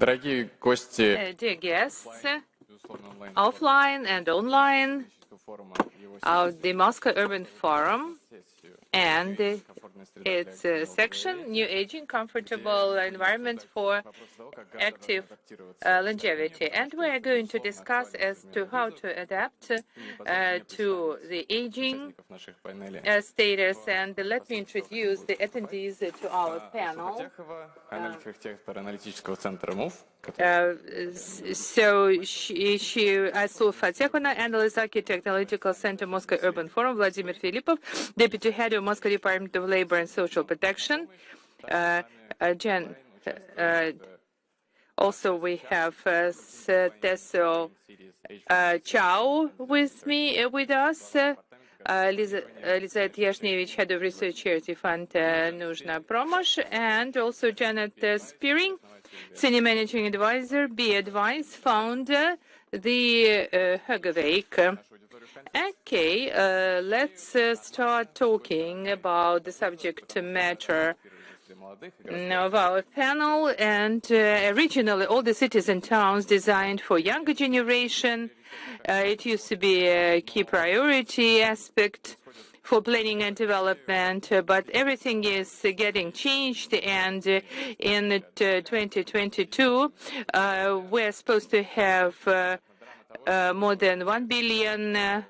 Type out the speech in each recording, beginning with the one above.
Dear guests, offline and online, of the Moscow Urban Forum and its section, New Aging, Comfortable Environment for Active Longevity. And we are going to discuss as to how to adapt to the aging status. And let me introduce the attendees to our panel. So Asul Fatehuna, Analyst Architect, Analytical Center, Moscow Urban Forum, Vladimir Filipov, Deputy Head of Moscow Department of Labor and Social Protection, also we have Teso Chow with us, Lizette Yashnevich, Head of Research Charity Fund Нужна Помощь, and also Janet Spearing, Senior Managing Advisor, B Advice, founder, the Hugawake. Okay, let's start talking about the subject matter of our panel. And originally, all the cities and towns designed for younger generation. It used to be a key priority aspect for planning and development, but everything is getting changed, and in 2022, we're supposed to have more than 1 billion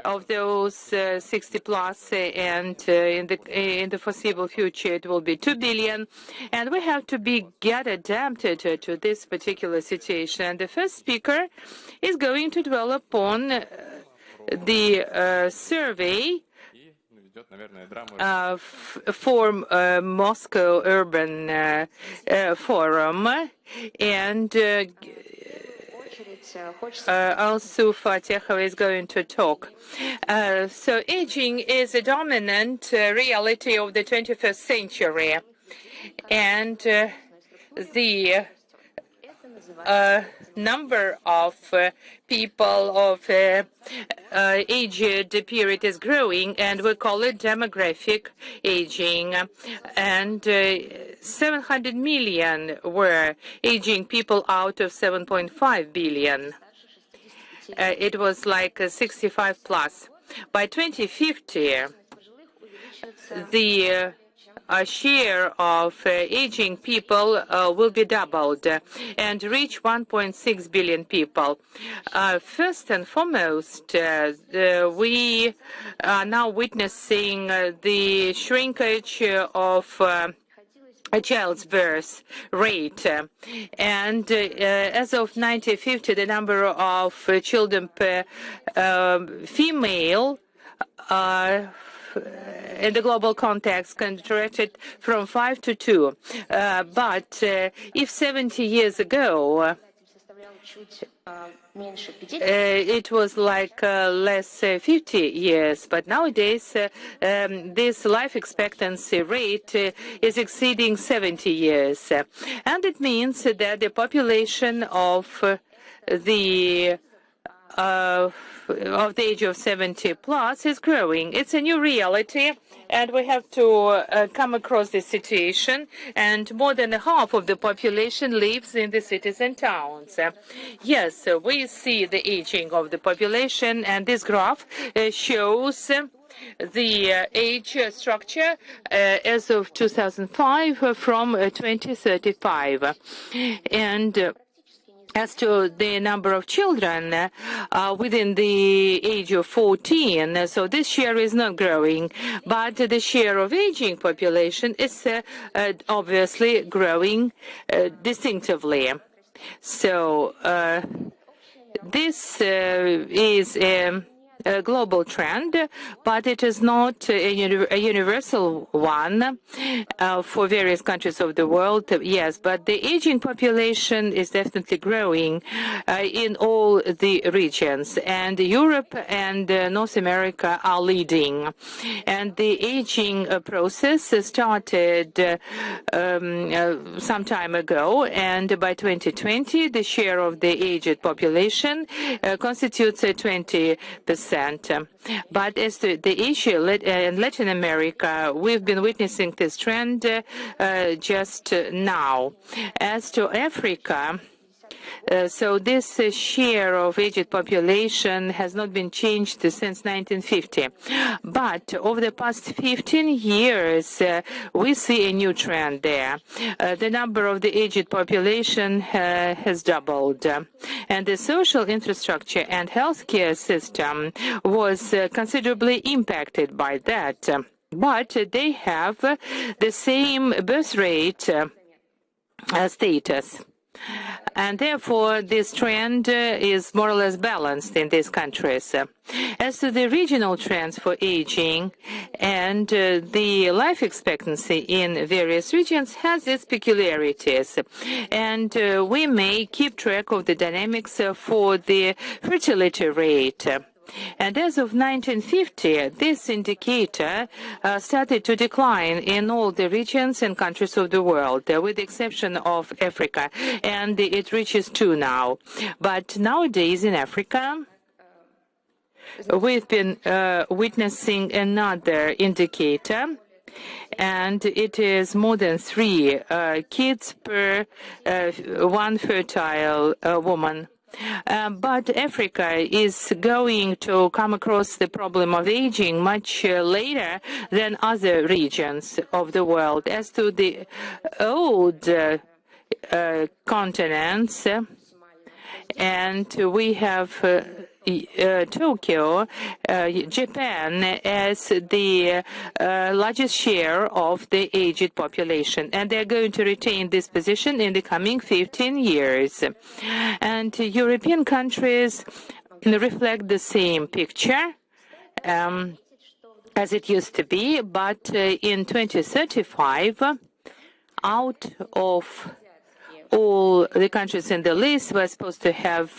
of those 60 plus, and in the foreseeable future it will be 2 billion, and we have to get adapted to this particular situation. And the first speaker is going to dwell upon the survey for Moscow Urban Forum, and also Fatehova is going to talk. So aging is a dominant reality of the 21st century, and the number of people of aged period is growing, and we call it demographic aging. And 700 million were aging people out of 7.5 billion. It was like 65 plus. By 2050, the share of aging people will be doubled and reach 1.6 billion people. First and foremost, we are now witnessing the shrinkage of a child's birth rate, and as of 1950, the number of children per female in the global context contracted from 5 to 2. But if 70 years ago it was like less 50 years, but nowadays this life expectancy rate is exceeding 70 years. And it means that the population of the age of 70 plus is growing. It's a new reality, and we have to come across this situation, and more than half of the population lives in the cities and towns. Yes, we see the aging of the population, and this graph shows the age structure as of 2005 from 2035. And as to the number of children within the age of 14, so this share is not growing, but the share of aging population is obviously growing distinctively. So this is a global trend, but it is not a universal one for various countries of the world. Yes, but the aging population is definitely growing in all the regions, and Europe and North America are leading. And the aging process started some time ago, and by 2020 the share of the aged population constitutes 20%. 30%. But as to the issue in Latin America, we've been witnessing this trend just now. As to Africa, so this share of aged population has not been changed since 1950. But over the past 15 years, we see a new trend there. The number of the aged population has doubled. And the social infrastructure and healthcare system was considerably impacted by that. But they have the same birth rate status. And therefore, this trend is more or less balanced in these countries. As to the regional trends for aging, and the life expectancy in various regions has its peculiarities. And we may keep track of the dynamics for the fertility rate. And as of 1950, this indicator started to decline in all the regions and countries of the world, with the exception of Africa, and it reaches 2 now. But nowadays in Africa, we've been witnessing another indicator, and it is more than 3 kids per one fertile woman. But Africa is going to come across the problem of aging much later than other regions of the world. As to the old continents, and we have Tokyo, Japan, as the largest share of the aged population. And they're going to retain this position in the coming 15 years. And European countries reflect the same picture as it used to be, but in 2035, out of all the countries in the list, we're supposed to have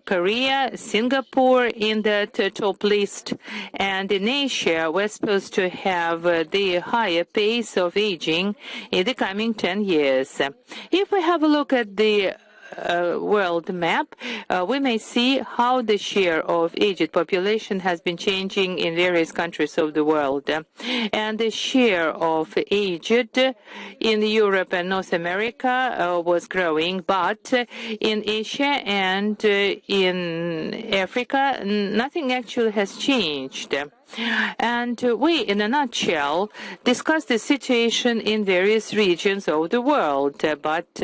Korea, Singapore in that top list, and in Asia, we're supposed to have the higher pace of aging in the coming 10 years. If we have a look at the world map, we may see how the share of aged population has been changing in various countries of the world. And the share of aged in Europe and North America was growing, but in Asia and in Africa, nothing actually has changed. And we, in a nutshell, discussed the situation in various regions of the world. But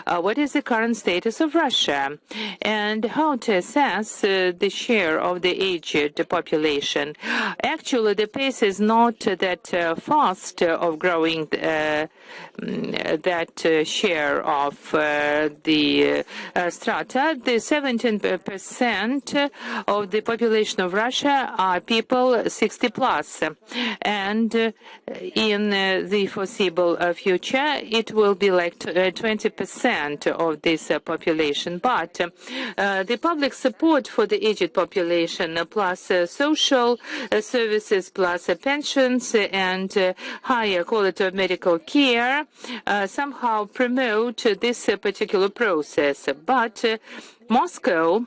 what is the current status of Russia, and how to assess the share of the aged population? Actually, the pace is not that fast of growing that share of the strata. The 17% of the population of Russia are people 60 plus, and in the foreseeable future it will be like 20% of this population. But the public support for the aged population, plus social services, plus pensions and higher quality of medical care, somehow promote this particular process. But Moscow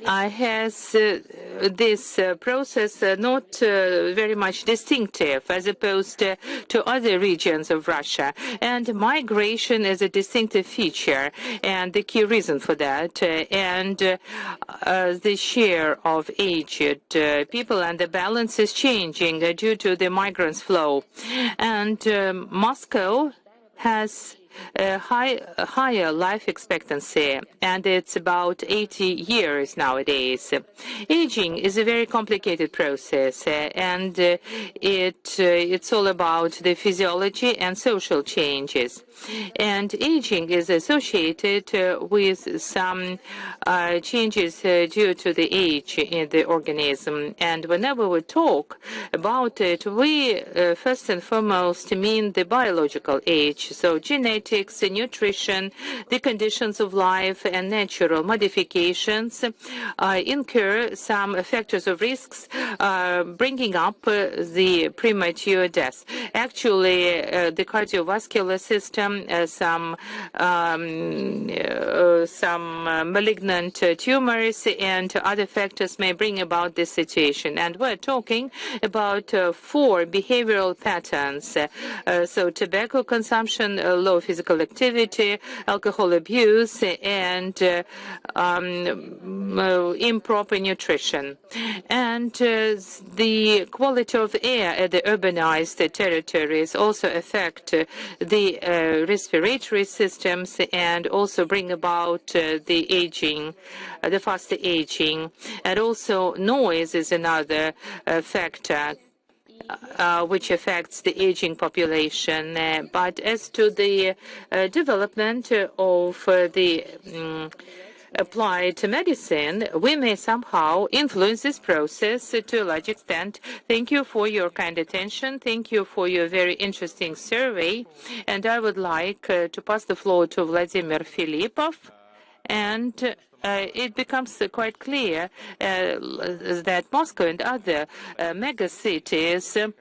has this process not very much distinctive as opposed to other regions of Russia. And migration is a distinctive feature and the key reason for that. And the share of aged people and the balance is changing due to the migrants' flow. And Moscow has a higher life expectancy, and it's about 80 years nowadays. Aging is a very complicated process, and it's all about the physiology and social changes. And aging is associated with some changes due to the age in the organism. And whenever we talk about it, we first and foremost mean the biological age, so genetic genetics, nutrition, the conditions of life, and natural modifications incur some factors of risks, bringing up the premature death. Actually, the cardiovascular system, some malignant tumors and other factors may bring about this situation. And we're talking about 4 behavioral patterns. So tobacco consumption, low physical activity, alcohol abuse, and improper nutrition. And the quality of air at the urbanized territories also affect the respiratory systems and also bring about the aging, the faster aging. And also noise is another factor which affects the aging population. But as to the development of the applied medicine, we may somehow influence this process to a large extent. Thank you for your kind attention. Thank you for your very interesting survey. And I would like to pass the floor to Vladimir Filipov. And it becomes quite clear that Moscow and other megacities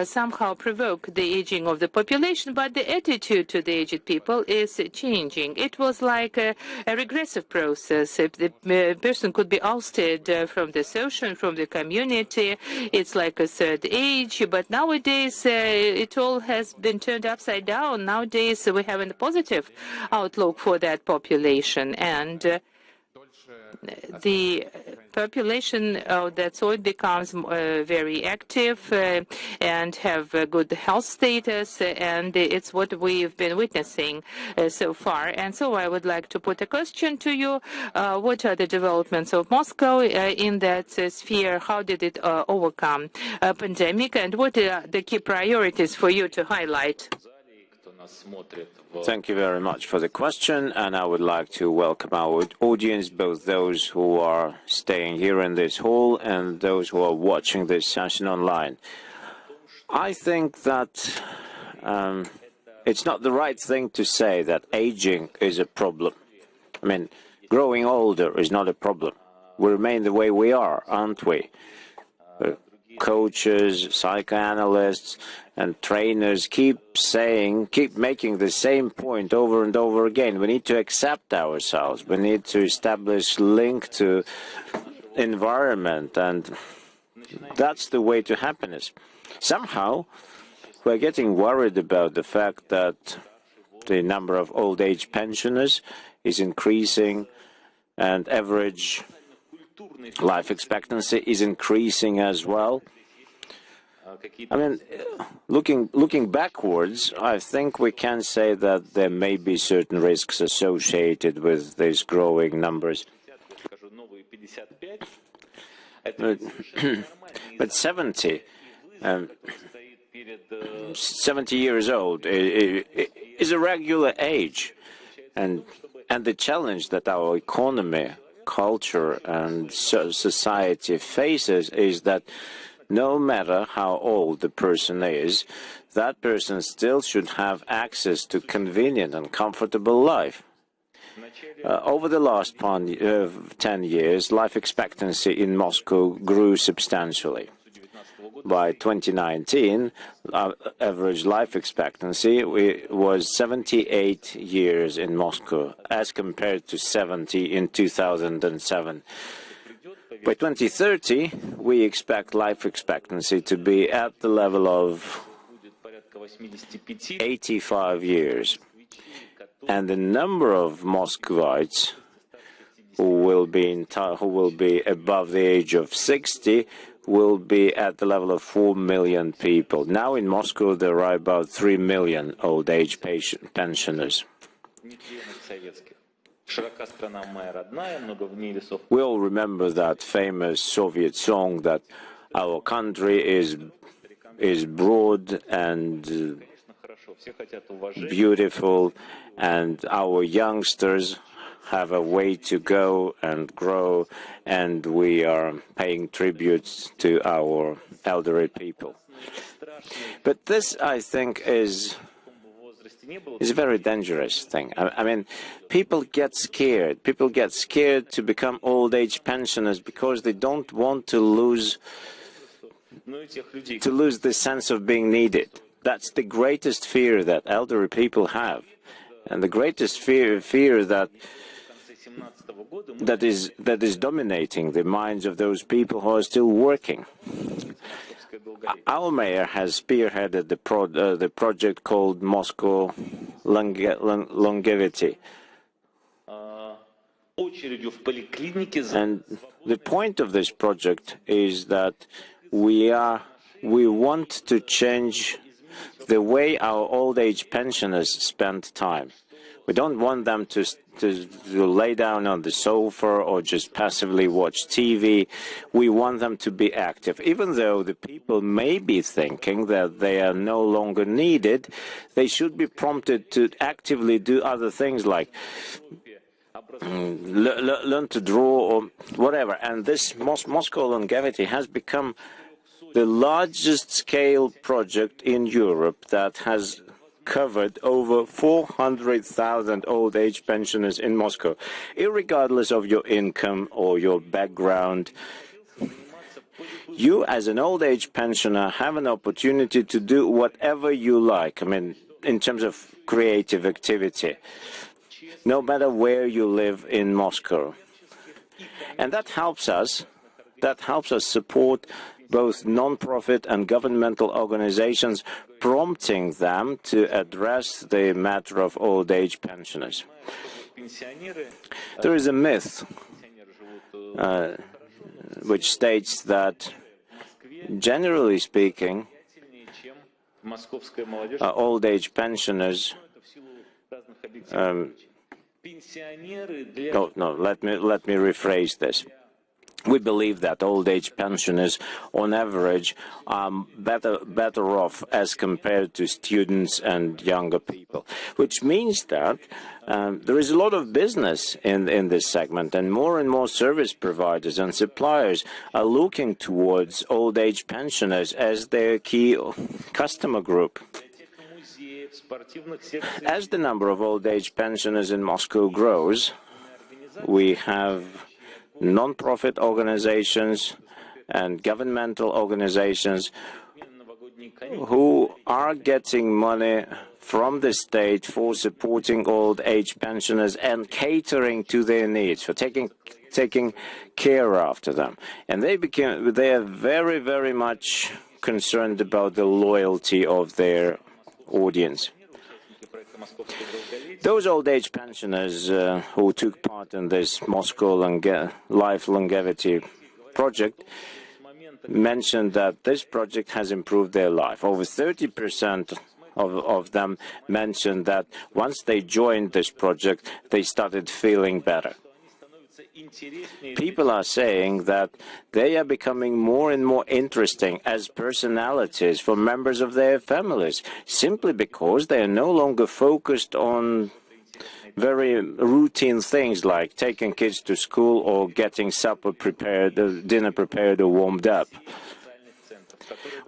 somehow provoke the aging of the population, but the attitude to the aged people is changing. It was like a regressive process. If the person could be ousted from the social, from the community, it's like a third age, but nowadays it all has been turned upside down. Nowadays we have a positive outlook for that population, and the population that's all becomes very active and have good health status, and it's what we've been witnessing so far. And so I would like to put a question to you. What are the developments of Moscow in that sphere? How did it overcome a pandemic, and what are the key priorities for you to highlight? Thank you very much for the question, and I would like to welcome our audience, both those who are staying here in this hall and those who are watching this session online. I think that it's not the right thing to say that aging is a problem. I mean, growing older is not a problem. We remain the way we are, aren't we? Coaches, psychoanalysts, and trainers keep making the same point over and over again. We need to accept ourselves. We need to establish link to environment, and that's the way to happiness. Somehow, we're getting worried about the fact that the number of old age pensioners is increasing, and average life expectancy is increasing as well. I mean, looking backwards, I think we can say that there may be certain risks associated with these growing numbers. But 70 years old is a regular age, and the challenge that our economy, culture, and society faces is that no matter how old the person is, that person still should have access to convenient and comfortable life. Over the last 10 years, life expectancy in Moscow grew substantially. By 2019, our average life expectancy was 78 years in Moscow, as compared to 70 in 2007. By 2030, we expect life expectancy to be at the level of 85 years. And the number of Muscovites who will be above the age of 60 will be at the level of 4 million people. Now in Moscow, there are about 3 million old age pensioners. We all remember that famous Soviet song that our country is broad and beautiful, and our youngsters have a way to go and grow, and we are paying tributes to our elderly people. But this, I think, is is a very dangerous thing. I mean, people get scared. People get scared to become old age pensioners because they don't want to lose the sense of being needed. That's the greatest fear that elderly people have, and the greatest fear that is dominating the minds of those people who are still working. Our mayor has spearheaded the project called Moscow Longevity. And the point of this project is that we want to change the way our old age pensioners spend time. We don't want them to lay down on the sofa or just passively watch TV. We want them to be active. Even though the people may be thinking that they are no longer needed, they should be prompted to actively do other things like learn to draw or whatever. And this Moscow Longevity has become the largest scale project in Europe that has covered over 400,000 old age pensioners in Moscow. Irregardless of your income or your background, you as an old age pensioner have an opportunity to do whatever you like. I mean, in terms of creative activity, no matter where you live in Moscow. And that helps us support both non-profit and governmental organizations, prompting them to address the matter of old age pensioners. There is a myth which states that, generally speaking, old age pensioners let me rephrase this. We believe that old age pensioners, on average, are better off as compared to students and younger people, which means that there is a lot of business in this segment, and more service providers and suppliers are looking towards old age pensioners as their key customer group. As the number of old age pensioners in Moscow grows, we have non-profit organizations and governmental organizations who are getting money from the state for supporting old age pensioners and catering to their needs, for taking care after them. And they are very, very much concerned about the loyalty of their audience. Those old age pensioners who took part in this Moscow Life Longevity project mentioned that this project has improved their life. Over 30% of them mentioned that once they joined this project, they started feeling better. People are saying that they are becoming more and more interesting as personalities for members of their families, simply because they are no longer focused on very routine things like taking kids to school or getting dinner prepared or warmed up.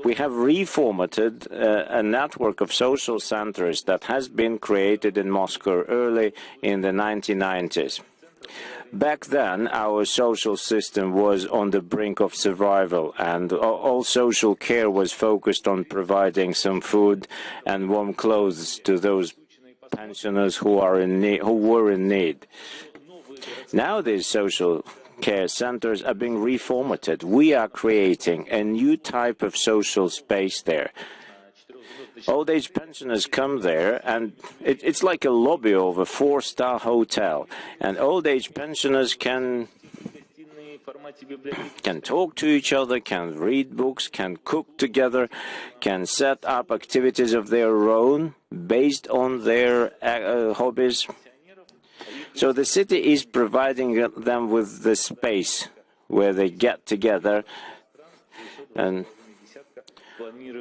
We have reformatted a network of social centers that has been created in Moscow early in the 1990s. Back then, our social system was on the brink of survival, and all social care was focused on providing some food and warm clothes to those pensioners who were in need. Now these social care centers are being reformatted. We are creating a new type of social space there. Old age pensioners come there, and it's like a lobby of a 4-star hotel. And old age pensioners can talk to each other, can read books, can cook together, can set up activities of their own based on their hobbies. So the city is providing them with the space where they get together, and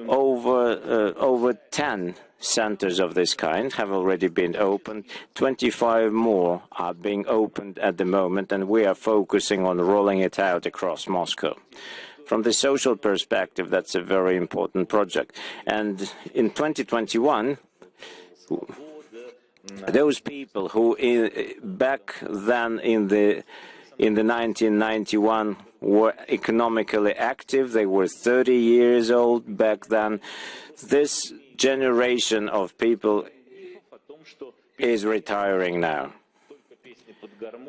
over 10 centers of this kind have already been opened. 25 more are being opened at the moment, and we are focusing on rolling it out across Moscow. From the social perspective, that's a very important project. And in 2021, those people who back then in the 1991 were economically active, they were 30 years old back then. This generation of people is retiring now.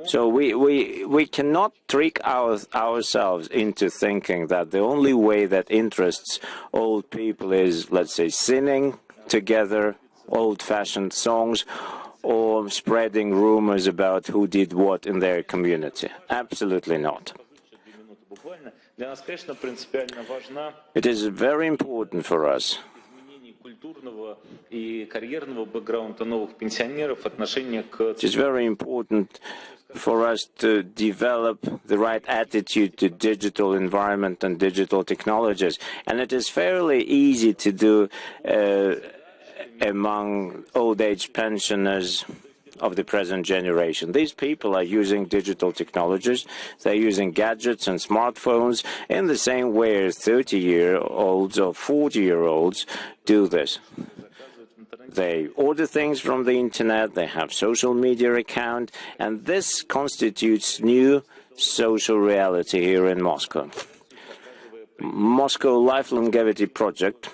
So we cannot trick ourselves into thinking that the only way that interests old people is, let's say, singing together old-fashioned songs or spreading rumors about who did what in their community. Absolutely not. It is very important for us it is very important for us to develop the right attitude to digital environment and digital technologies. And it is fairly easy to do among old-age pensioners of the present generation. These people are using digital technologies. They're using gadgets and smartphones in the same way as 30-year-olds or 40-year-olds do this. They order things from the internet, they have social media account, and this constitutes new social reality here in Moscow. Moscow Life Longevity Project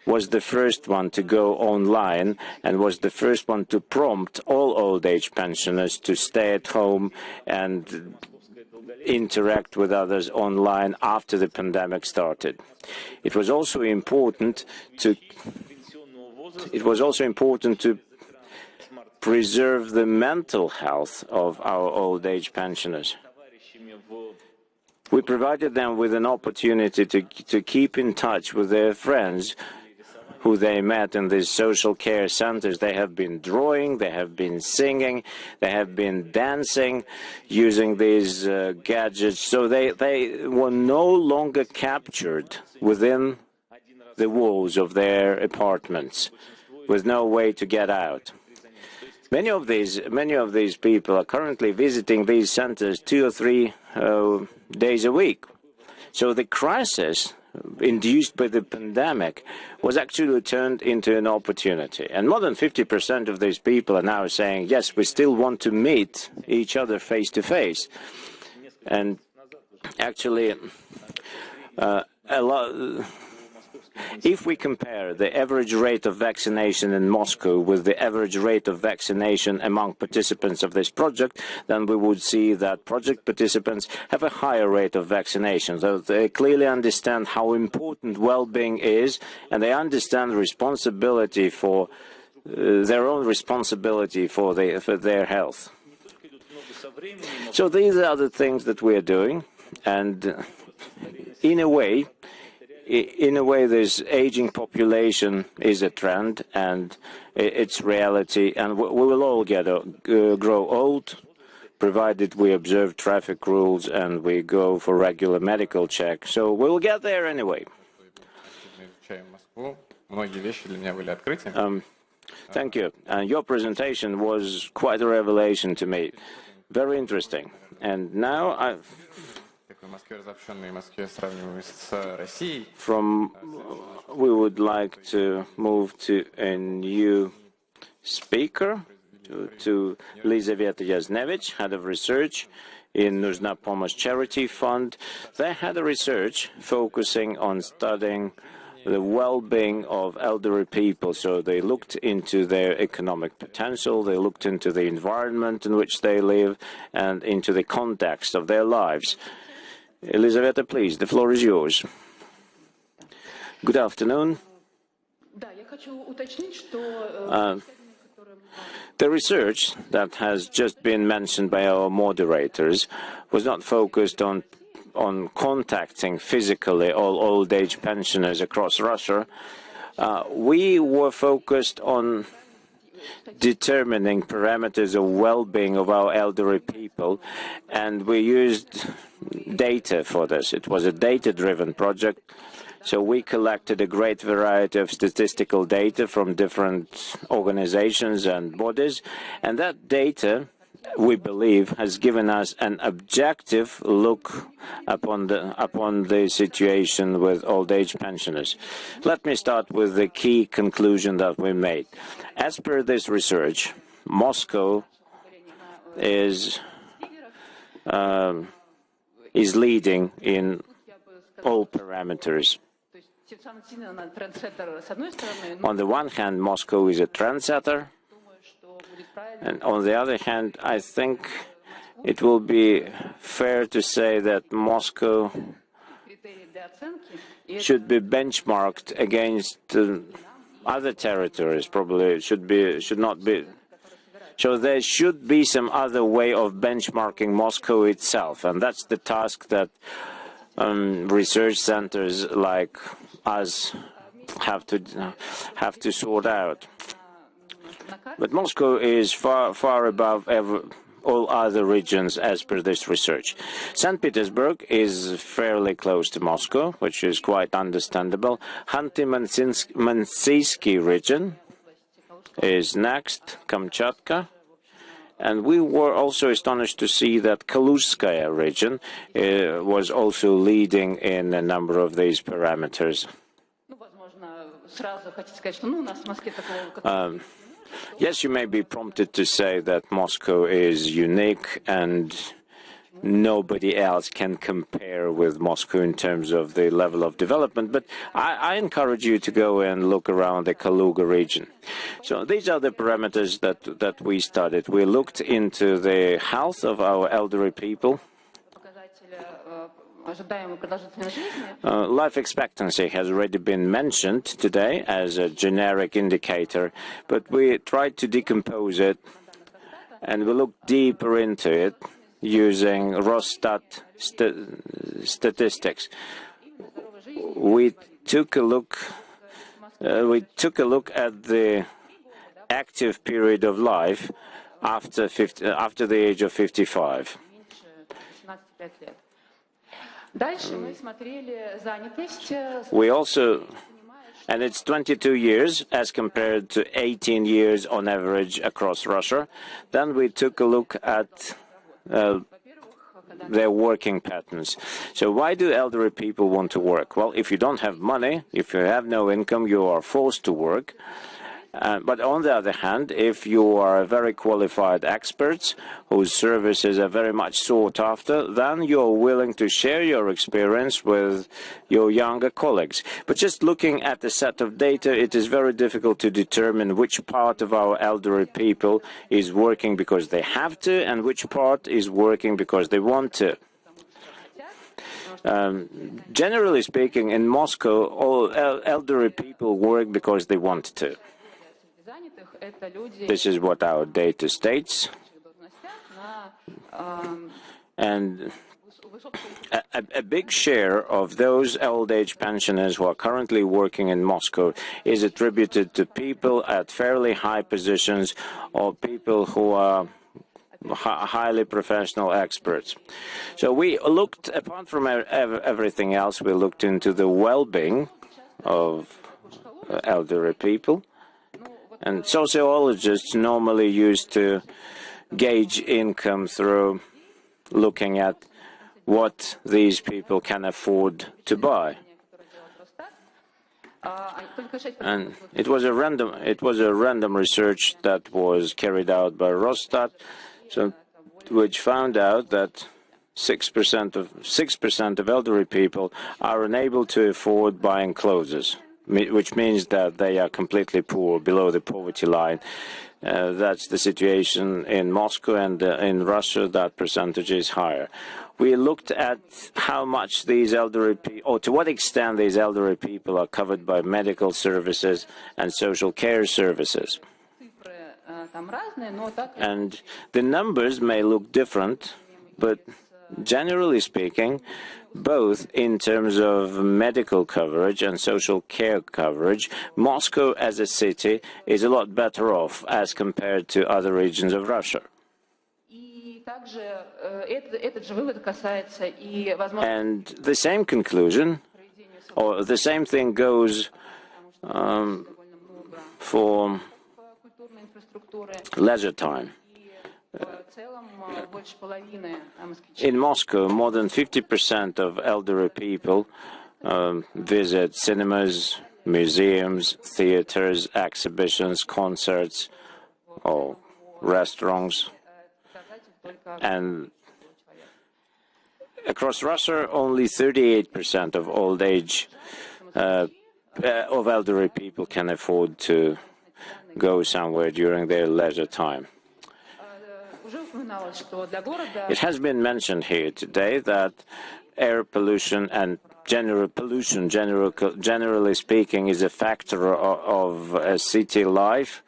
was the first one to go online and was the first one to prompt all old-age pensioners to stay at home and interact with others online after the pandemic started. It was also important to preserve the mental health of our old-age pensioners. We provided them with an opportunity to keep in touch with their friends who they met in these social care centers. They have been drawing, they have been singing, they have been dancing using these gadgets. So they were no longer captured within the walls of their apartments with no way to get out. Many of these people are currently visiting these centers 2 or 3 days a week. So the crisis induced by the pandemic was actually turned into an opportunity. And more than 50% of these people are now saying, yes, we still want to meet each other face to face. And actually, if we compare the average rate of vaccination in Moscow with the average rate of vaccination among participants of this project, then we would see that project participants have a higher rate of vaccination. So they clearly understand how important well-being is, and they understand responsibility for their own responsibility for their health. So these are the things that we are doing, and in a way, this aging population is a trend, and it's reality, and we will all grow old, provided we observe traffic rules and we go for regular medical checks. So we'll get there anyway. Thank you. And your presentation was quite a revelation to me. Very interesting. And now we would like to move to a new speaker, to Lizaveta Yaznevich, Head of Research in Нужна Pomoc Charity Fund. They had a research focusing on studying the well-being of elderly people. So they looked into their economic potential, they looked into the environment in which they live, and into the context of their lives. Elizaveta, please, the floor is yours. Good afternoon. The research that has just been mentioned by our moderators was not focused on contacting physically all old-age pensioners across Russia. We were focused on determining parameters of well-being of our elderly people, and we used data for this. It was a data-driven project, so we collected a great variety of statistical data from different organizations and bodies, and that data we believe, has given us an objective look upon the situation with old age pensioners. Let me start with the key conclusion that we made. As per this research, Moscow is leading in all parameters. On the one hand, Moscow is a trendsetter, and on the other hand, I think it will be fair to say that Moscow should be benchmarked against other territories. Probably should not be. So there should be some other way of benchmarking Moscow itself, and that's the task that research centers like us have to sort out. But Moscow is far above all other regions as per this research. St. Petersburg is fairly close to Moscow, which is quite understandable. Khanty-Mansiyski region is next, Kamchatka. And we were also astonished to see that Kaluzskaya region was also leading in a number of these parameters. Yes, you may be prompted to say that Moscow is unique and nobody else can compare with Moscow in terms of the level of development, but I encourage you to go and look around the Kaluga region. So these are the parameters that we studied. We looked into the health of our elderly people. Life expectancy has already been mentioned today as a generic indicator, but we tried to decompose it and we looked deeper into it using Rosstat statistics. We took a look at the active period of life after the age of 55. We also, and it's 22 years as compared to 18 years on average across Russia. Then we took a look at their working patterns. So why do elderly people want to work? Well, if you don't have money, if you have no income, you are forced to work. But on the other hand, if you are very qualified experts whose services are very much sought after, then you're willing to share your experience with your younger colleagues. But just looking at the set of data, it is very difficult to determine which part of our elderly people is working because they have to and which part is working because they want to. Generally speaking, in Moscow, all elderly people work because they want to. This is what our data states. And a big share of those old age pensioners who are currently working in Moscow is attributed to people at fairly high positions or people who are highly professional experts. So we looked, apart from everything else, we looked into the well-being of elderly people. And sociologists normally used to gauge income through looking at what these people can afford to buy. And it was a random research that was carried out by Rosstat, which found out that 6% of elderly people are unable to afford buying clothes, which means that they are completely poor, below the poverty line. That's the situation in Moscow, and in Russia that percentage is higher. We looked at how much these elderly people, or to what extent these elderly people are covered by medical services and social care services. And the numbers may look different, but generally speaking, both in terms of medical coverage and social care coverage, Moscow as a city is a lot better off as compared to other regions of Russia. And the same conclusion, or the same thing goes for leisure time. In Moscow, more than 50% of elderly people visit cinemas, museums, theaters, exhibitions, concerts, or restaurants. And across Russia, only 38% of old age of elderly people can afford to go somewhere during their leisure time. It has been mentioned here today that air pollution and general pollution, generally speaking, is a factor of city life,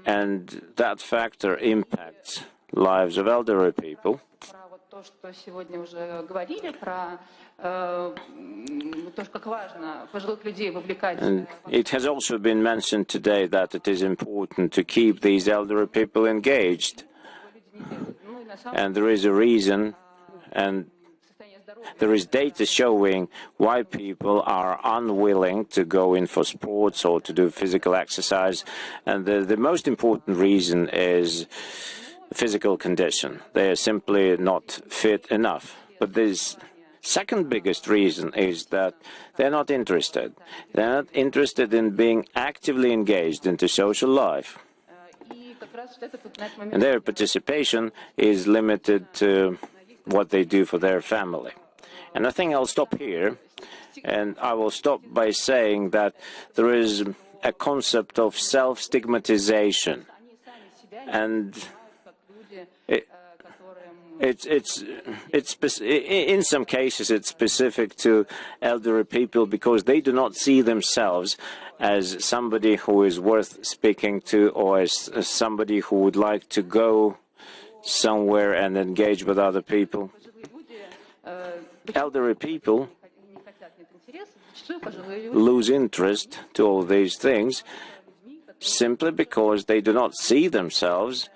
and that factor impacts lives of elderly people. And it has also been mentioned today that it is important to keep these elderly people engaged. And there is a reason, and there is data showing why people are unwilling to go in for sports or to do physical exercise. And the most important reason is physical condition. They are simply not fit enough. But this second biggest reason is that they're not interested. They're not interested in being actively engaged into social life. And their participation is limited to what they do for their family. And I think I'll stop here, and I will stop by saying that there is a concept of self-stigmatization, and in some cases it's specific to elderly people because they do not see themselves as somebody who is worth speaking to, or as somebody who would like to go somewhere and engage with other people. Elderly people lose interest to all these things simply because they do not see themselves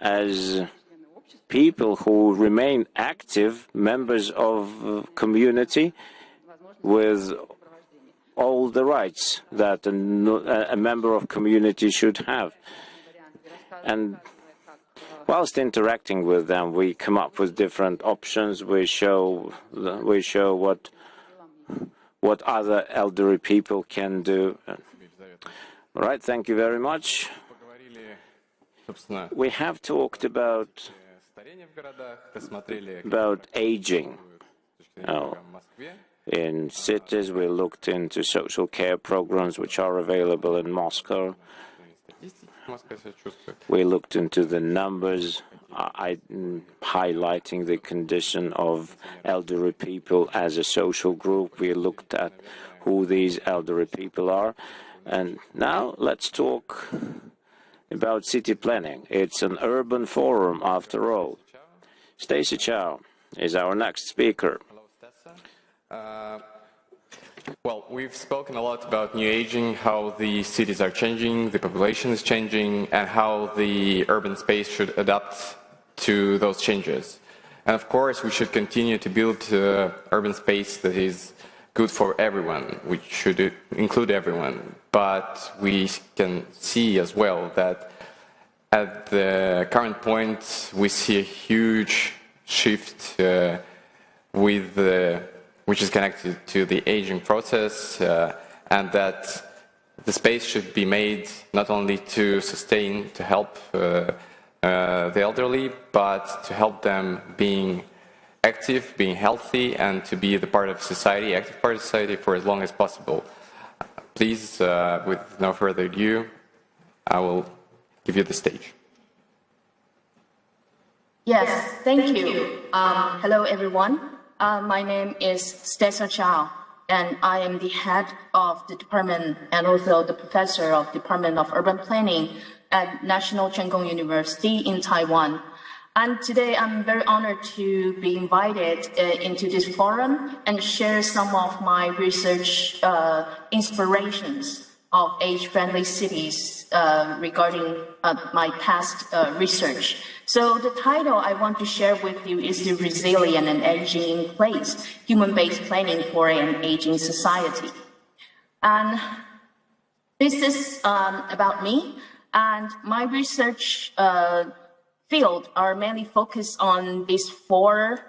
as people who remain active members of community with all the rights that a member of community should have. And whilst interacting with them, we come up with different options. We show what other elderly people can do. All right, thank you very much. We have talked about aging. In cities, we looked into social care programs which are available in Moscow. We looked into the numbers, highlighting the condition of elderly people as a social group. We looked at who these elderly people are. And now let's talk about city planning. It's an urban forum, after all. Stacy Chow is our next speaker. Well, we've spoken a lot about new aging, how the cities are changing, the population is changing, and how the urban space should adapt to those changes. And of course, we should continue to build urban space that is good for everyone, which should include everyone. But we can see as well that at the current point, we see a huge shift which is connected to the aging process, and that the space should be made not only to sustain, to help the elderly, but to help them being active, being healthy, and to be the part of society, active part of society for as long as possible. Please, with no further ado, I will give you the stage. Yes, thank you. Hello, everyone. My name is Stacy Chow, and I am the head of the department and also the professor of Department of Urban Planning at National Cheng Kung University in Taiwan. And today I'm very honored to be invited into this forum and share some of my research inspirations of age-friendly cities regarding my past research. So the title I want to share with you is The Resilient and Aging in Place, Human-Based Planning for an Aging Society. And this is about me, and my research field are mainly focused on these four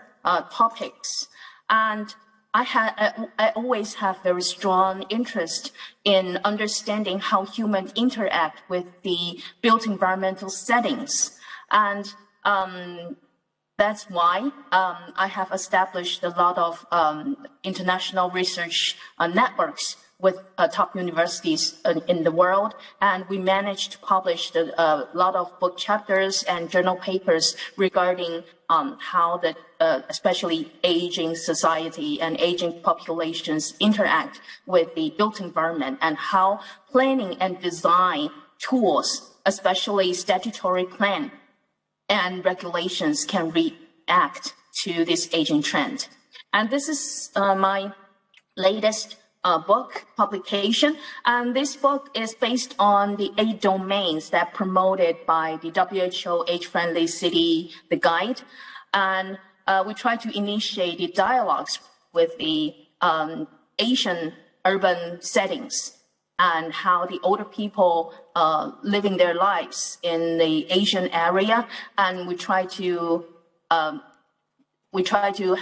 topics. And I always have very strong interest in understanding how humans interact with the built environmental settings. And that's why I have established a lot of international research networks with top universities in the world. And we managed to publish a lot of book chapters and journal papers regarding how the especially aging society and aging populations interact with the built environment, and how planning and design tools, especially statutory plan and regulations, can react to this aging trend. And this is my latest book publication, and this book is based on the 8 domains that promoted by the WHO Age-Friendly City, the guide, and we try to initiate the dialogues with the Asian urban settings and how the older people living their lives in the Asian area, and we try to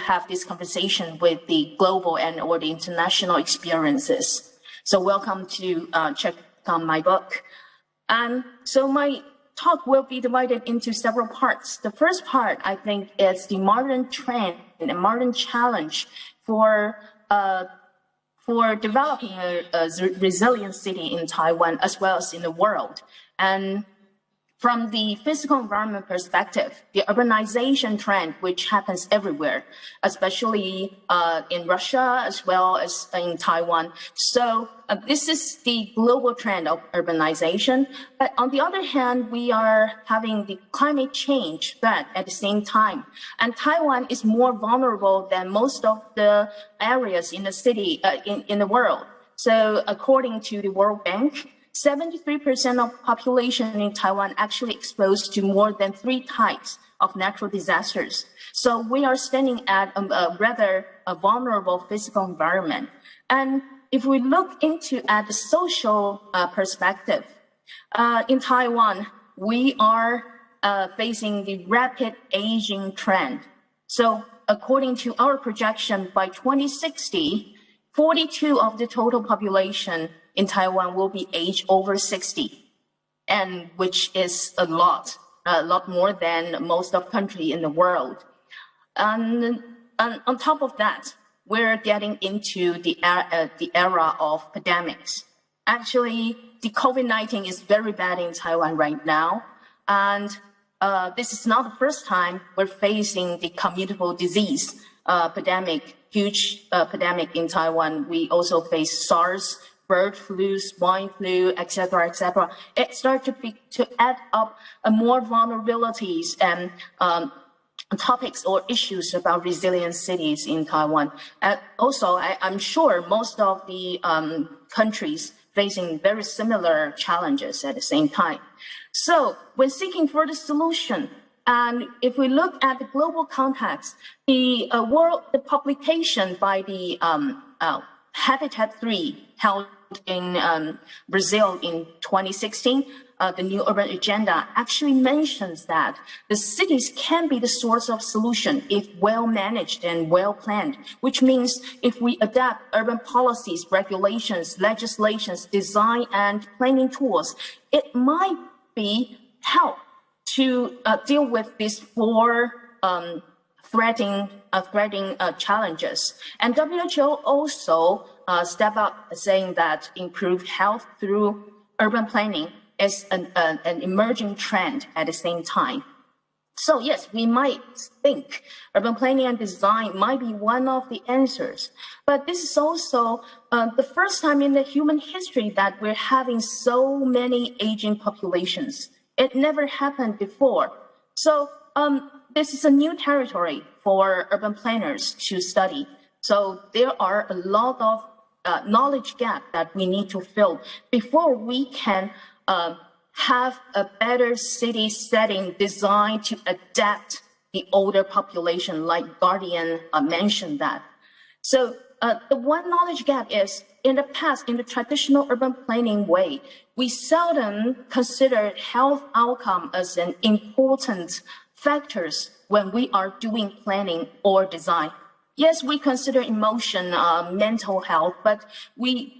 have this conversation with the global and or the international experiences. So welcome to check on my book. And so my talk will be divided into several parts. The first part, I think, is the modern trend and a modern challenge for developing a resilient city in Taiwan as well as in the world. And from the physical environment perspective, the urbanization trend, which happens everywhere, especially in Russia as well as in Taiwan. So this is the global trend of urbanization. But on the other hand, we are having the climate change threat at the same time. And Taiwan is more vulnerable than most of the areas in the city, in the world. So according to the World Bank, 73% of population in Taiwan actually exposed to more than 3 types of natural disasters. So we are standing at a rather vulnerable physical environment. And if we look at the social perspective, in Taiwan, we are facing the rapid aging trend. So according to our projection, by 2060, 42% of the total population in Taiwan will be aged over 60, and which is a lot more than most of country in the world. And on top of that, we're getting into the era of pandemics. Actually, the COVID-19 is very bad in Taiwan right now, and this is not the first time we're facing the communicable disease pandemic, huge pandemic in Taiwan. We also face SARS, bird flu, swine flu, etc., etc. It started to add up more vulnerabilities and topics or issues about resilient cities in Taiwan. And also, I'm sure most of the countries facing very similar challenges at the same time. So when seeking for the solution, and if we look at the global context, the publication by the Habitat 3 held in Brazil in 2016, the New Urban Agenda actually mentions that the cities can be the source of solution if well managed and well planned, which means if we adapt urban policies, regulations, legislations, design and planning tools, it might be help to deal with these 4 threatening challenges. And WHO also step up saying that improved health through urban planning is an emerging trend at the same time. So yes, we might think urban planning and design might be one of the answers, but this is also the first time in the human history that we're having so many aging populations. It never happened before. So this is a new territory for urban planners to study. So there are a lot of knowledge gap that we need to fill before we can have a better city setting designed to adapt the older population, like Guardian mentioned that. So the one knowledge gap is, in the past, in the traditional urban planning way, we seldom consider health outcome as an important factors when we are doing planning or design. Yes, we consider emotion, mental health, but we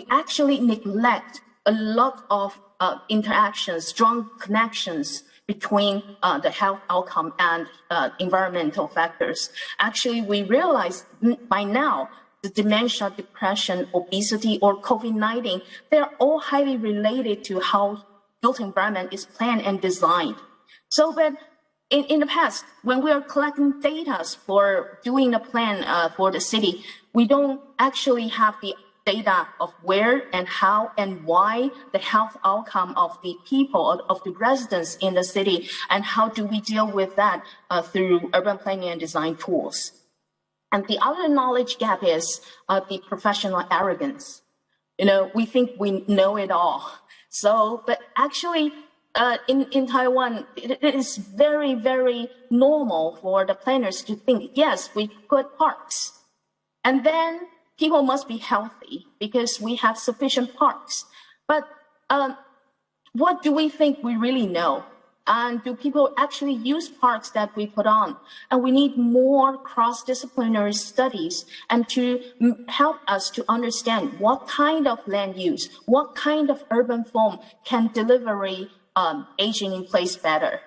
actually neglect a lot of interactions, strong connections between the health outcome and environmental factors. Actually, we realize by now the dementia, depression, obesity, or COVID-19, they're all highly related to how built environment is planned and designed. So, but in the past, when we are collecting data for doing a plan for the city, we don't actually have the data of where and how and why the health outcome of the people, of the residents in the city, and how do we deal with that through urban planning and design tools. And the other knowledge gap is the professional arrogance. You know, we think we know it all. So, but actually, in Taiwan, it is very, very normal for the planners to think, yes, we put parks. And then people must be healthy because we have sufficient parks. But what do we think we really know? And do people actually use parks that we put on? And we need more cross-disciplinary studies and to help us to understand what kind of land use, what kind of urban form can deliver aging in place better.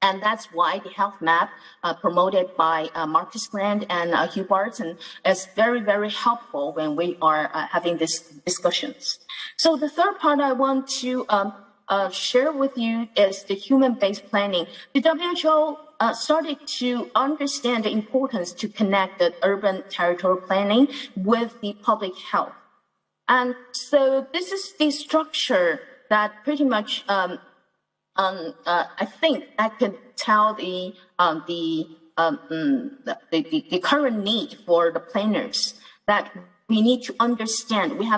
And that's why the health map promoted by Marcus Grant and Hugh Barton is very, very helpful when we are having these discussions. So the third part I want to share with you is the human-based planning. The WHO started to understand the importance to connect the urban territorial planning with the public health. And so this is the structure that pretty much I think I could tell the current need for the planners that we need to understand. We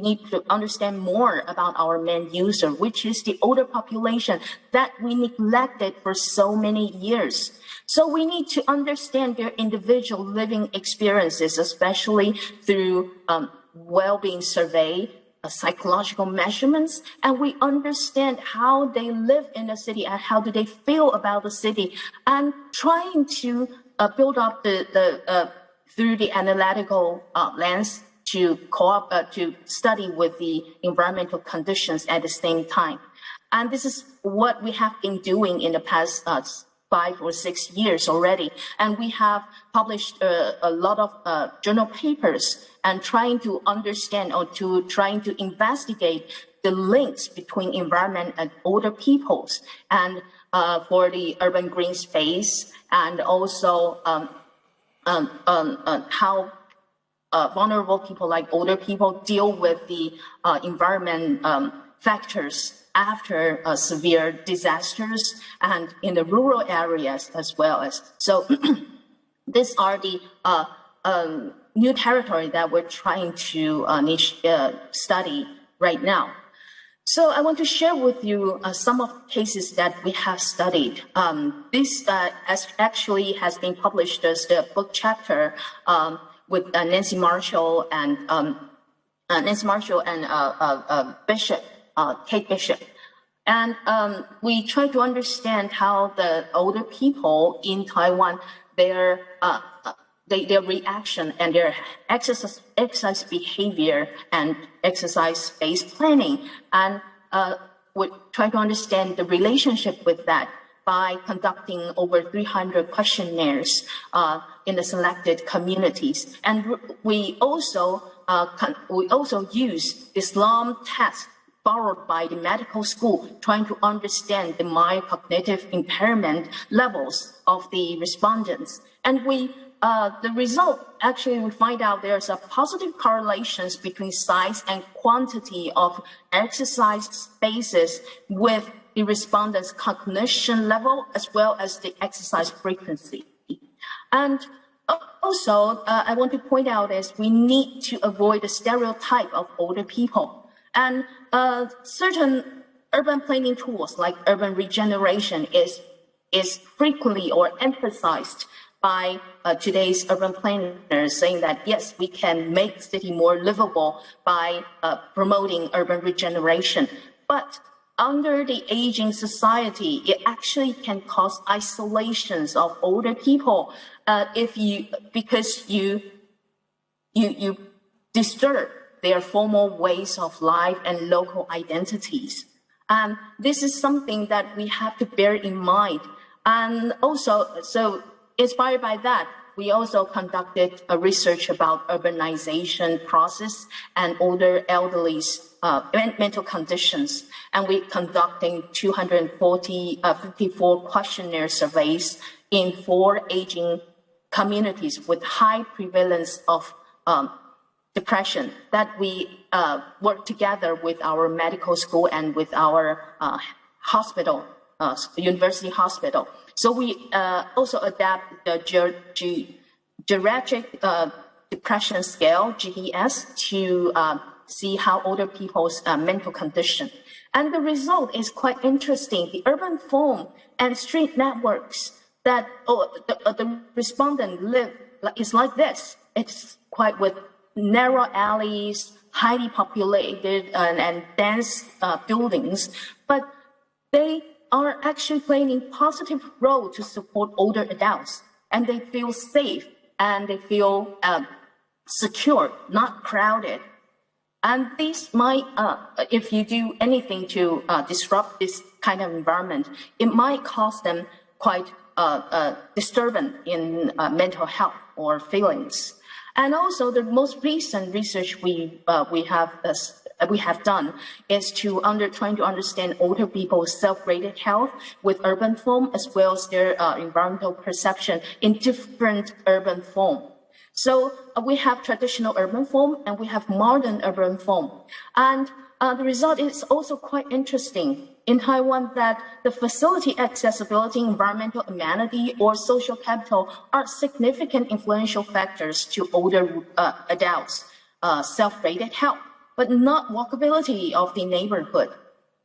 need to understand more about our main user, which is the older population that we neglected for so many years. So we need to understand their individual living experiences, especially through well-being survey, psychological measurements, and we understand how they live in the city and how do they feel about the city, and trying to build up through the analytical lens to study with the environmental conditions at the same time. And this is what we have been doing in the past 5 or 6 years already. And we have published a lot of journal papers and trying to understand or trying to investigate the links between environment and older peoples, and for the urban green space, and also how vulnerable people like older people deal with the environment factors after severe disasters and in the rural areas as well as. So these are the new territory that we're trying to study right now. So I want to share with you some of the cases that we have studied. This actually has been published as the book chapter with Nancy Marshall and Bishop, Kate Bishop. And we try to understand how the older people in Taiwan, their reaction and their exercise behavior and exercise-based planning. And we try to understand the relationship with that by conducting over 300 questionnaires in the selected communities. And we also use Islam test borrowed by the medical school, trying to understand the mild cognitive impairment levels of the respondents. And the result, actually, we find out there's a positive correlations between size and quantity of exercise spaces with the respondents' cognition level, as well as the exercise frequency. And also, I want to point out is we need to avoid the stereotype of older people. And certain urban planning tools like urban regeneration is frequently or emphasized by today's urban planners, saying that, yes, we can make city more livable by promoting urban regeneration. But under the aging society, it actually can cause isolations of older people because you disturb their formal ways of life and local identities. And this is something that we have to bear in mind. And also, so inspired by that, we also conducted a research about urbanization process and older elderly's mental conditions. And we conducting 54 questionnaire surveys in 4 aging communities with high prevalence of depression that we work together with our medical school and with our hospital, university hospital. So we also adapt the geriatric depression scale, GDS, to see how older people's mental condition. And the result is quite interesting. The urban form and street networks that the respondent live is like this. It's quite with narrow alleys, highly populated and dense buildings, but they are actually playing a positive role to support older adults, and they feel safe and they feel secure, not crowded. And this might, if you do anything to disrupt this kind of environment, it might cause them quite disturbance in mental health or feelings. And also, the most recent research we have done is trying to understand older people's self-rated health with urban form as well as their environmental perception in different urban form. So we have traditional urban form and we have modern urban form. And the result is also quite interesting in Taiwan, that the facility accessibility, environmental amenity, or social capital are significant influential factors to older adults' self-rated health, but not walkability of the neighborhood.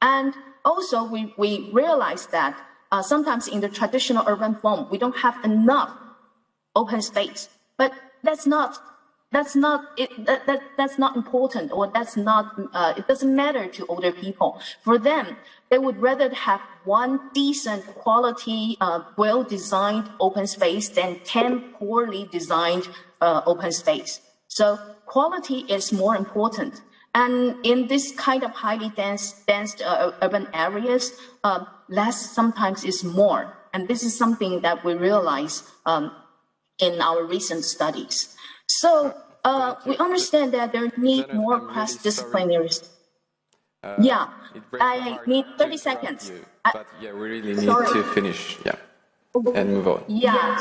And also we realize that sometimes in the traditional urban form, we don't have enough open space, but that's not important, or that's not, it doesn't matter to older people. For them, they would rather have one decent quality, well-designed open space than 10 poorly designed open space. So quality is more important. And in this kind of highly dense urban areas, less sometimes is more. And this is something that we realize in our recent studies. So we understand that there need more cross-disciplinary. Yeah, I need 30 seconds. But yeah, we really need to finish. Yeah, and move on. Yeah.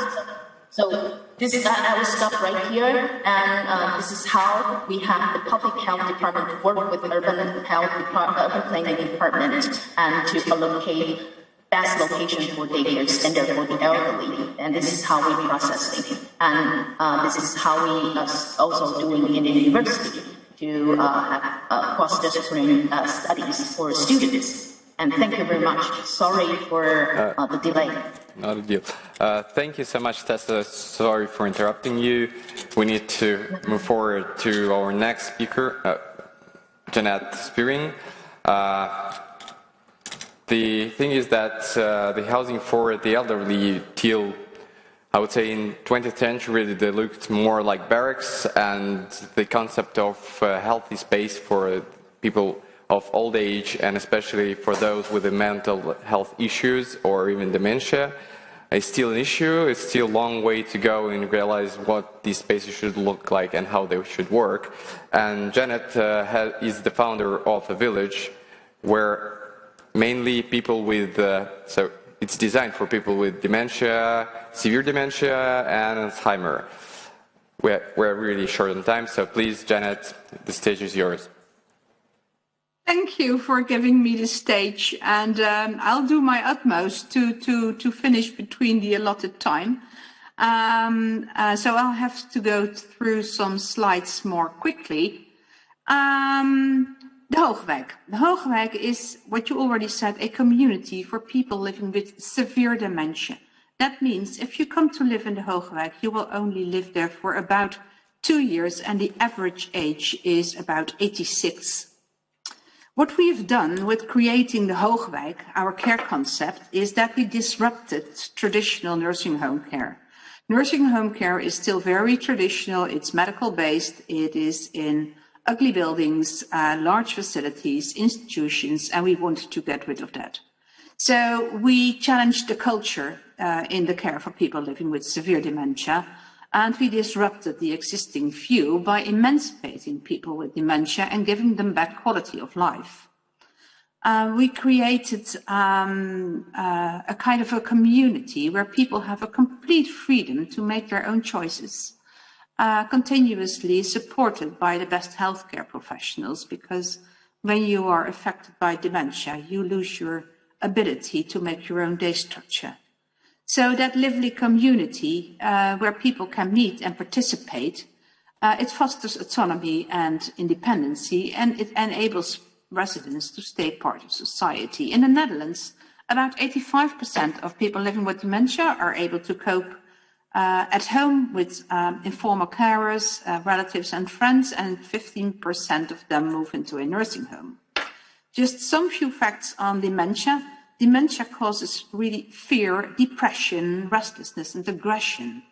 So this is, I will stop right here, and this is how we have the public health department work with urban health urban planning department, and to allocate best location for daycare standard for the elderly, and this is how we process it. And this is how we also doing in the university to have cross-disciplinary studies for students. And thank you very much. Sorry for the delay. Not a deal. Thank you so much, Tessa. Sorry for interrupting you. We need to move forward to our next speaker, Jeanette Spearing. The thing is that the housing for the elderly till, I would say in 20th century, they looked more like barracks, and the concept of healthy space for people of old age, and especially for those with the mental health issues or even dementia, is still an issue. It's still a long way to go and realize what these spaces should look like and how they should work. And Janet is the founder of a village where mainly people with, so it's designed for people with dementia, severe dementia, and Alzheimer. We're really short on time, so please, Janet, the stage is yours. Thank you for giving me the stage, and I'll do my utmost to finish between the allotted time. So I'll have to go through some slides more quickly. The Hoogwijk. The Hoogwijk is, what you already said, a community for people living with severe dementia. That means if you come to live in the Hoogewijk, you will only live there for about 2 years, and the average age is about 86. What we have done with creating the Hoogewijk, our care concept, is that we disrupted traditional nursing home care. Nursing home care is still very traditional, it's medical based, it is in ugly buildings, large facilities, institutions, and we wanted to get rid of that. So we challenged the culture in the care for people living with severe dementia, and we disrupted the existing view by emancipating people with dementia and giving them back quality of life. We created a kind of a community where people have a complete freedom to make their own choices, continuously supported by the best healthcare professionals, because when you are affected by dementia, you lose your ability to make your own day structure. So that lively community where people can meet and participate, it fosters autonomy and independency, and it enables residents to stay part of society. In the Netherlands, about 85% of people living with dementia are able to cope at home with informal carers, relatives and friends, and 15% of them move into a nursing home. Just some few facts on dementia. Dementia causes really fear, depression, restlessness and aggression.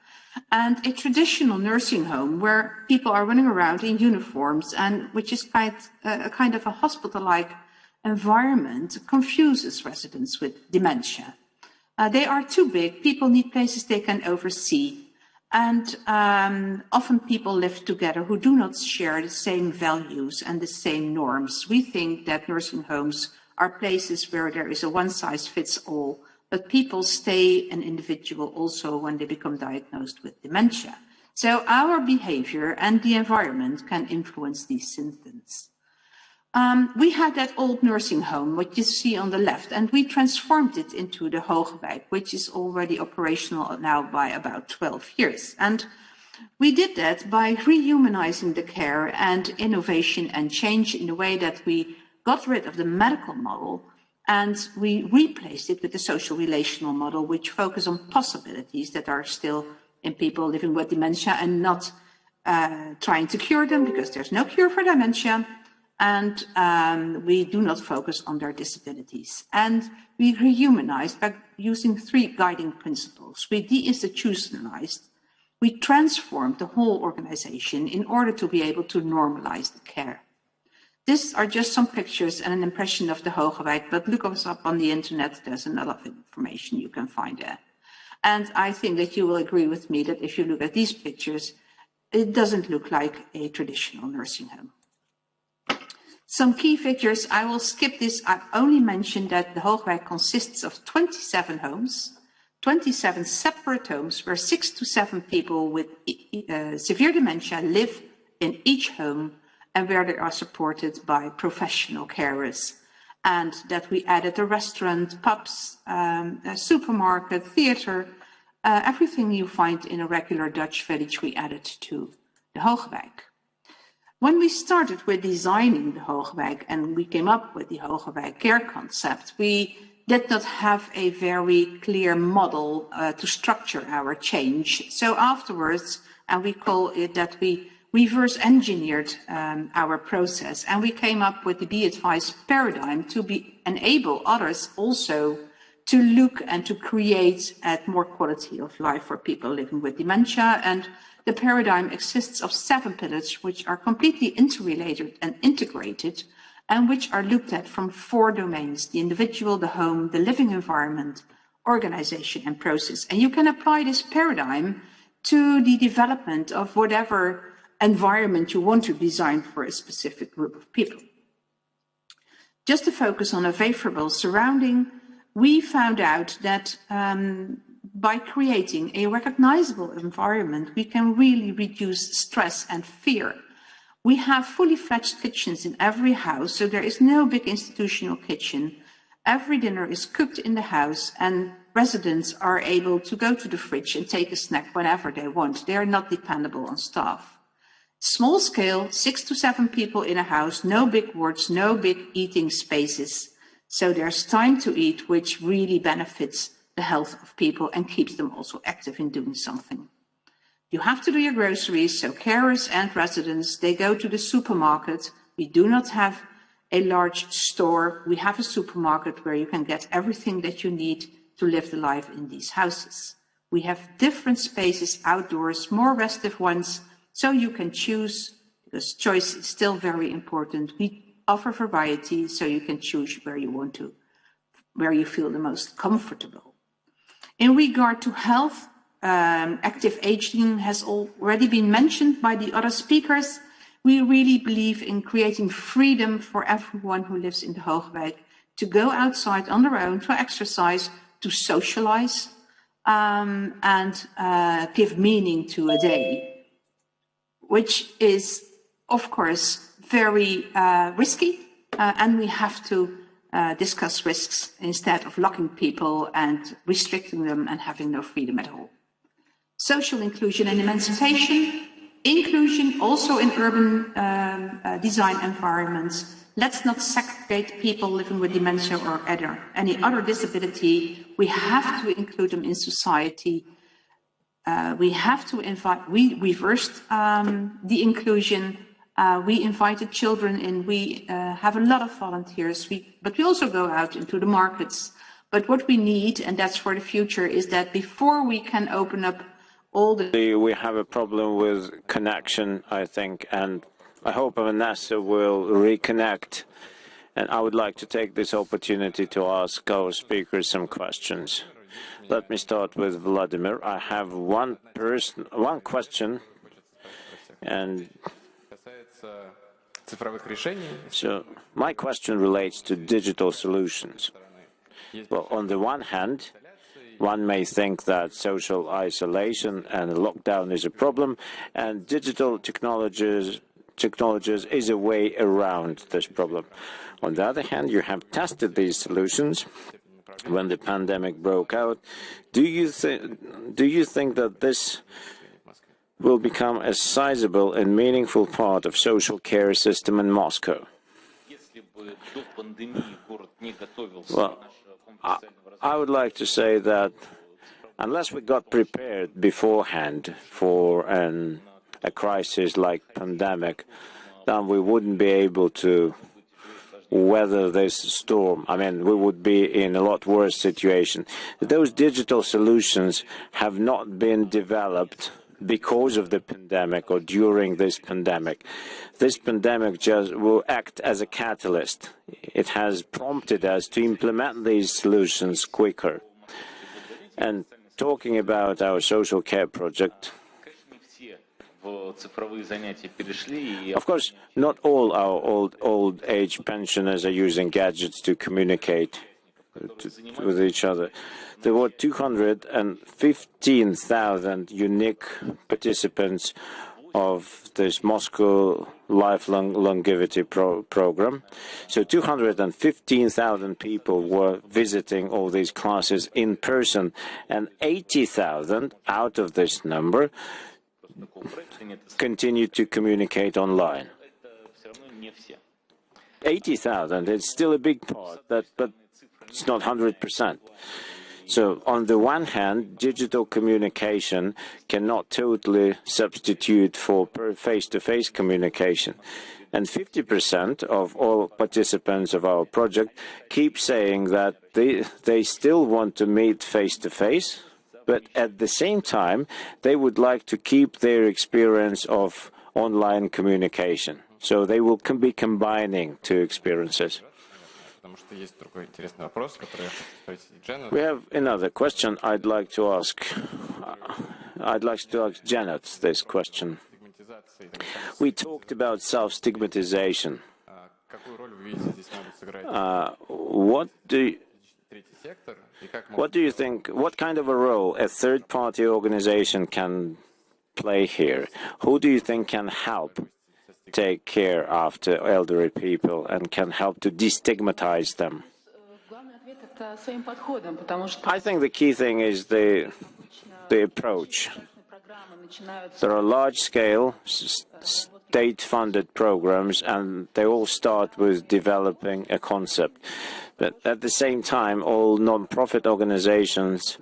And a traditional nursing home where people are running around in uniforms and which is a kind of a hospital-like environment confuses residents with dementia. They are too big, people need places they can oversee, and often people live together who do not share the same values and the same norms. We think that nursing homes are places where there is a one-size-fits-all, but people stay an individual also when they become diagnosed with dementia. So our behavior and the environment can influence these symptoms. We had that old nursing home, what you see on the left, and we transformed it into the Hoogewijk, which is already operational now by about 12 years. And we did that by rehumanizing the care and innovation and change in the way that we got rid of the medical model, and we replaced it with the social relational model, which focuses on possibilities that are still in people living with dementia and not trying to cure them, because there's no cure for dementia, and we do not focus on their disabilities. And we rehumanized by using 3 guiding principles. We deinstitutionalized, we transformed the whole organization in order to be able to normalize the care. These are just some pictures and an impression of the Hoogewijk, but look us up on the internet, there's a lot of information you can find there. And I think that you will agree with me that if you look at these pictures, it doesn't look like a traditional nursing home. Some key figures, I will skip this. I only mentioned that the Hoogewijk consists of 27 homes, 27 separate homes where 6 to 7 people with severe dementia live in each home, and where they are supported by professional carers. And that we added a restaurant, pubs, a supermarket, theater, everything you find in a regular Dutch village we added to the Hoogewijk. When we started with designing the Hoogewijk and we came up with the Hoogewijk care concept, we did not have a very clear model to structure our change. So afterwards, and we call it that we reverse engineered our process, and we came up with the Be Advised paradigm to enable others also to look and to create at more quality of life for people living with dementia. And the paradigm exists of 7 pillars, which are completely interrelated and integrated, and which are looked at from 4 domains: the individual, the home, the living environment, organization, and process. And you can apply this paradigm to the development of whatever environment you want to design for a specific group of people. Just to focus on a favorable surrounding, we found out that by creating a recognizable environment, we can really reduce stress and fear. We have fully fledged kitchens in every house, so there is no big institutional kitchen. Every dinner is cooked in the house, and residents are able to go to the fridge and take a snack whenever they want. They are not dependable on staff. Small scale, 6 to 7 people in a house, no big wards, no big eating spaces. So there's time to eat, which really benefits the health of people and keeps them also active in doing something. You have to do your groceries, so carers and residents, they go to the supermarket. We do not have a large store. We have a supermarket where you can get everything that you need to live the life in these houses. We have different spaces outdoors, more restive ones, so you can choose, because choice is still very important. We offer variety, so you can choose where you want to, where you feel the most comfortable. In regard to health, active aging has already been mentioned by the other speakers. We really believe in creating freedom for everyone who lives in the Hoogwijk to go outside on their own, to exercise, to socialize, and give meaning to a day, which is, of course, very risky, and we have to discuss risks instead of locking people and restricting them and having no freedom at all. Social inclusion and emancipation, inclusion also in urban design environments. Let's not segregate people living with dementia or any other disability. We have to include them in society. We have to we reversed the inclusion. We invited children in. We have a lot of volunteers, but we also go out into the markets. But what we need, and that's for the future, is that before we can open up we have a problem with connection, I think, and I hope Vanessa will reconnect. And I would like to take this opportunity to ask our speakers some questions. Let me start with Vladimir. I have one question, and so my question relates to digital solutions. Well, on the one hand, one may think that social isolation and lockdown is a problem, and digital technologies is a way around this problem. On the other hand, you have tested these solutions when the pandemic broke out. Do you think that this will become a sizable and meaningful part of social care system in Moscow? Well, I would like to say that unless we got prepared beforehand for a crisis like pandemic, then we wouldn't be able to weather this storm. I mean, we would be in a lot worse situation. Those digital solutions have not been developed because of the pandemic or during this pandemic. This pandemic just will act as a catalyst. It has prompted us to implement these solutions quicker. And talking about our social care project, of course, not all our old age pensioners are using gadgets to communicate with each other. There were 215,000 unique participants of this Moscow Lifelong Longevity program. So 215,000 people were visiting all these classes in person, and 80,000 out of this number continued to communicate online. 80,000, it's still a big part, but it's not 100%. So on the one hand, digital communication cannot totally substitute for face-to-face communication. And 50% of all participants of our project keep saying that they still want to meet face-to-face, but at the same time, they would like to keep their experience of online communication. So they will be combining two experiences. We have another question I'd like to ask Janet this question. We talked about self-stigmatization. What do you think, what kind of a role a third-party organization can play here? Who do you think can help take care after elderly people and can help to destigmatize them? I think the key thing is the approach. There are large-scale state-funded programs, and they all start with developing a concept. But at the same time, all non-profit organizations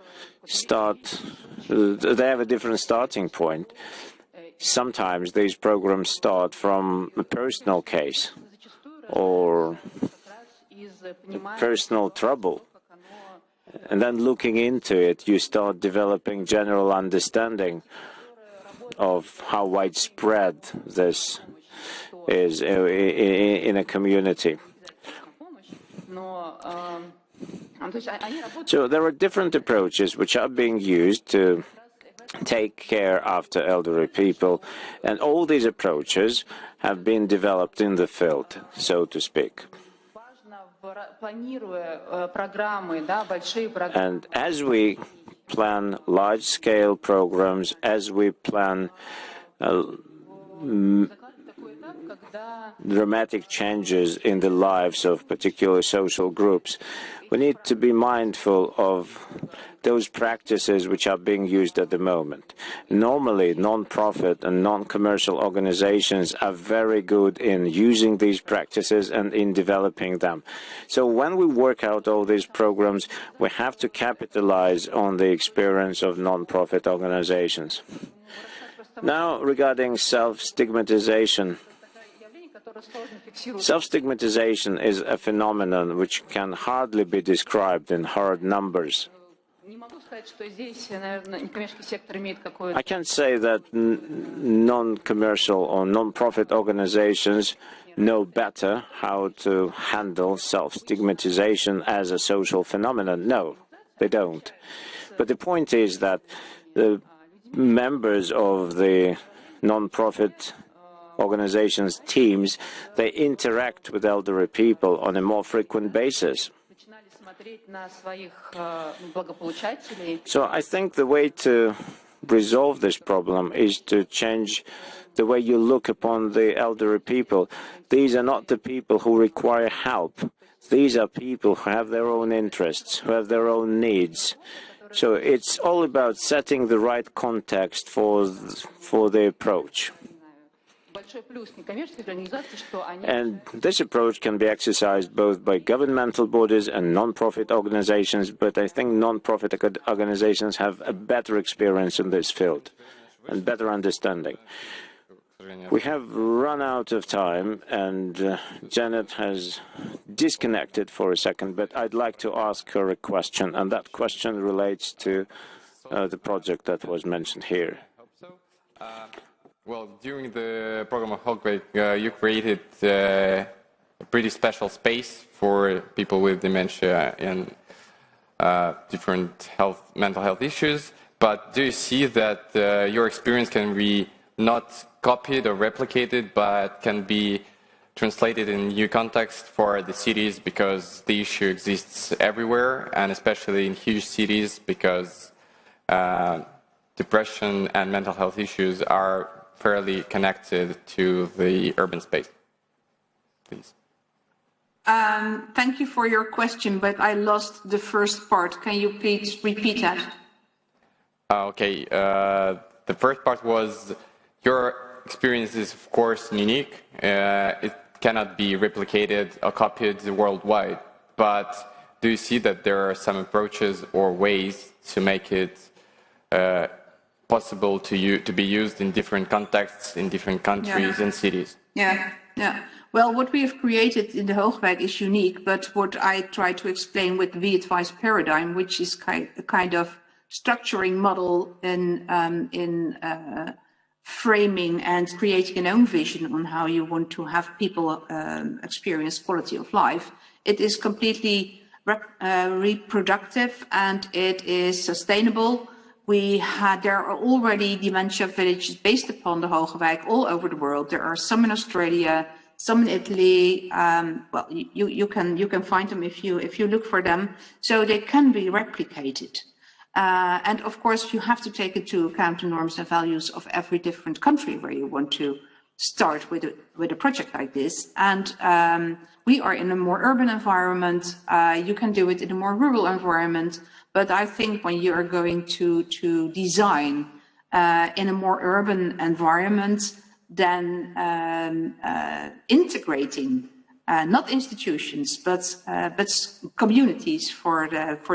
they have a different starting point. Sometimes these programs start from a personal case or personal trouble. And then looking into it, you start developing general understanding of how widespread this is in a community. So there are different approaches which are being used to take care after elderly people, and all these approaches have been developed in the field, so to speak. And as we plan large-scale programs, as we plan dramatic changes in the lives of particular social groups, we need to be mindful of those practices which are being used at the moment. Normally, non-profit and non-commercial organizations are very good in using these practices and in developing them. So when we work out all these programs, we have to capitalize on the experience of non-profit organizations. Now, regarding self-stigmatization. Self-stigmatization is a phenomenon which can hardly be described in hard numbers. I can't say that non-commercial or non-profit organizations know better how to handle self-stigmatization as a social phenomenon. No, they don't. But the point is that the members of the non-profit organizations' teams, they interact with elderly people on a more frequent basis. So I think the way to resolve this problem is to change the way you look upon the elderly people. These are not the people who require help. These are people who have their own interests, who have their own needs. So it's all about setting the right context for the approach. And this approach can be exercised both by governmental bodies and non-profit organizations, but I think non-profit organizations have a better experience in this field and better understanding. We have run out of time, and Janet has disconnected for a second, but I'd like to ask her a question, and that question relates to the project that was mentioned here. Well, during the program of Hogweg, you created a pretty special space for people with dementia and different mental health issues. But do you see that your experience can be not copied or replicated, but can be translated in new context for the cities, because the issue exists everywhere, and especially in huge cities, because depression and mental health issues are fairly connected to the urban space? Please. Thank you for your question, but I lost the first part. Can you please repeat that? Okay. The first part was, your experience is, of course, unique. It cannot be replicated or copied worldwide. But do you see that there are some approaches or ways to make it possible to be used in different contexts, in different countries and cities? Yeah. Well, what we have created in the Hoogwijk is unique, but what I try to explain with the V-Advice paradigm, which is a kind of structuring model in framing and creating an own vision on how you want to have people experience quality of life. It is completely reproductive, and it is sustainable. There are already dementia villages based upon the Hoogwijk all over the world. There are some in Australia, some in Italy. Well, you can find them if you look for them. So they can be replicated. And of course, you have to take into account the norms and values of every different country where you want to start with a project like this. And we are in a more urban environment. You can do it in a more rural environment. But I think when you are going to design in a more urban environment, than integrating not institutions but communities for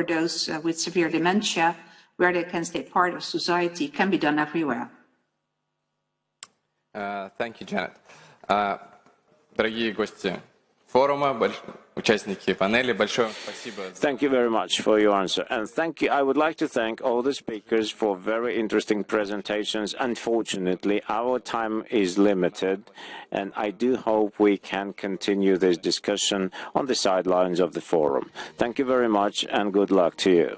those with severe dementia, where they can stay part of society, can be done everywhere. Thank you, Janet. Дорогие гости форума, участники панели, большое спасибо. Thank you very much for your answer. And thank you. I would like to thank all the speakers for very interesting presentations. Unfortunately, our time is limited, and I do hope we can continue this discussion on the sidelines of the forum. Thank you very much, and good luck to you.